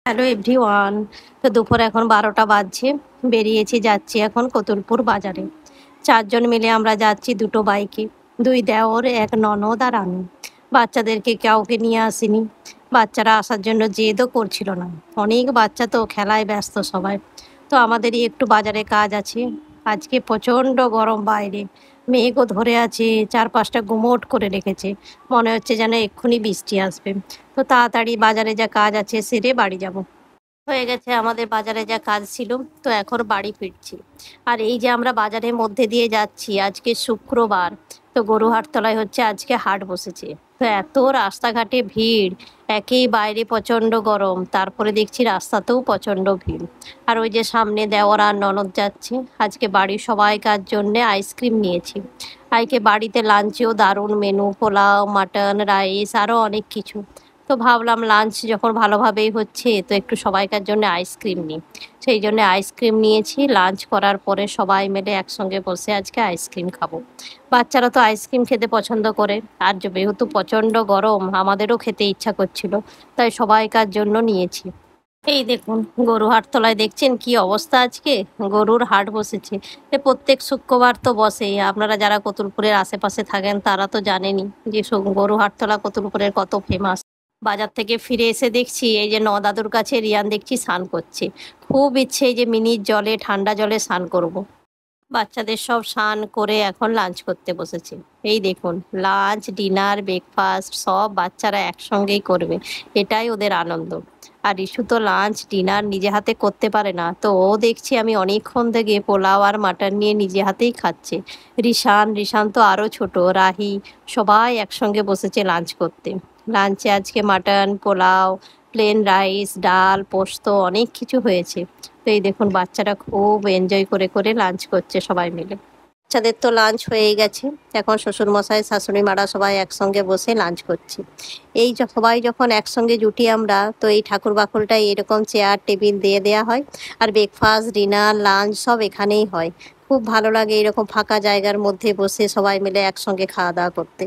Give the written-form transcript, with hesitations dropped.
Hello everyone. তো দুপুর এখন 12টা বাজছে। বেরিয়েছি, যাচ্ছি এখন কতুলপুর বাজারে। 4 জন মিলে আমরা যাচ্ছি, দুটো বাইকে। 2 দেওর, 1 ননদ আর আমি। বাচ্চাদেরকে কাউকে নিয়ে আসিনি। বাচ্চারা আসার জন্য জেদও করছিল না। অনেক বাচ্চা তো, খেলায় ব্যস্ত সবাই। তো আমাদেরই একটু বাজারে কাজ আছে। আজকে প্রচণ্ড গরম বাইরে। মেঘও ধরে আছে, চারপাশটা গুমোট করে রেখেছে। মনে হচ্ছে যেন এক্ষুনি বৃষ্টি আসবে। তো তাড়াতাড়ি বাজারে যা কাজ আছে সেরে বাড়ি যাব। হয়ে গেছে আমাদের বাজারে যা কাজ ছিল। তো এখন বাড়ি ফিরছি। আর এই যে আমরা বাজারের মধ্যে দিয়ে যাচ্ছি, আজকে শুক্রবার। তো গরুহাটতলায় হচ্ছে আজকে হাট বসেছে। তো এত রাস্তাঘাটে ভিড়, একেই বাইরে প্রচণ্ড গরম, তারপরে দেখছি রাস্তাতেও প্রচণ্ড ভিড়। আর ওই যে সামনে দেওর আর ননদ যাচ্ছে। আজকে বাড়ির সবাইকার জন্যে আইসক্রিম নিয়েছি। আজকে বাড়িতে লাঞ্চেও দারুণ মেনু, পোলাও, মাটন, রাইস, আরও অনেক কিছু। তো ভাবলাম লাঞ্চ যখন ভালোভাবেই হচ্ছে, তো একটু সবাইকার জন্য আইসক্রিম নিই। সেই জন্য আইসক্রিম নিয়েছি। লাঞ্চ করার পরে সবাই মিলে একসঙ্গে বসে আজকে আইসক্রিম খাবো। বাচ্চারা তো আইসক্রিম খেতে পছন্দ করে। আর যেহেতু প্রচণ্ড গরম, আমাদেরও খেতে ইচ্ছা করছিল, তাই সবাইকার জন্য নিয়েছি। এই দেখুন, গরু হাটতলায় দেখছেন কি অবস্থা আজকে। গরুর হাট বসেছে। প্রত্যেক শুক্রবার তো বসেই। আপনারা যারা কতুলপুরের আশেপাশে থাকেন তারা তো জানেনই যে গরু হাটতলা কতুলপুরের কত ফেমাস। বাজার থেকে ফিরে এসে দেখছি এই যে দাদুর কাছে রিয়ান দেখছি স্নান করছে। খুব ইচ্ছে এই যে মিনির জলে, ঠান্ডা জলে স্নান করব। বাচ্চাদের সব স্নান করে এখন লাঞ্চ করতে বসেছে। এই দেখুন, লাঞ্চ, ডিনার, ব্রেকফাস্ট সব বাচ্চারা একসঙ্গেই করবে। এটাই ওদের আনন্দ। আর ইস্যু তো লাঞ্চ ডিনার নিজে হাতে করতে পারে না, তো ও দেখছি আমি অনেকক্ষণ থেকে পোলাও আর মাটন নিয়ে নিজে হাতেই খাচ্ছে। রিশান তো আরও ছোট, রাহি, সবাই একসঙ্গে বসেছে লাঞ্চ করতে। লাঞ্চে আজকে মাটন, পোলাও, প্লেন রাইস, ডাল, পোস্ত, অনেক কিছু হয়েছে। তো এই দেখুন, বাচ্চারা খুব এনজয় করে করে লাঞ্চ করছে সবাই মিলে। বাচ্চাদের তো লাঞ্চ হয়েই গেছে। এখন শ্বশুরমশাই, শাশুড়ি মারা সবাই একসঙ্গে বসে লাঞ্চ করছি। এই সবাই যখন একসঙ্গে জুটি আমরা, তো এই ঠাকুর বাকুলটাই এরকম চেয়ার টেবিল দিয়ে দেওয়া হয়। আর ব্রেকফাস্ট, ডিনার, লাঞ্চ সব এখানেই হয়। খুব ভালো লাগে এরকম ফাঁকা জায়গার মধ্যে বসে সবাই মিলে একসঙ্গে খাওয়া দাওয়া করতে।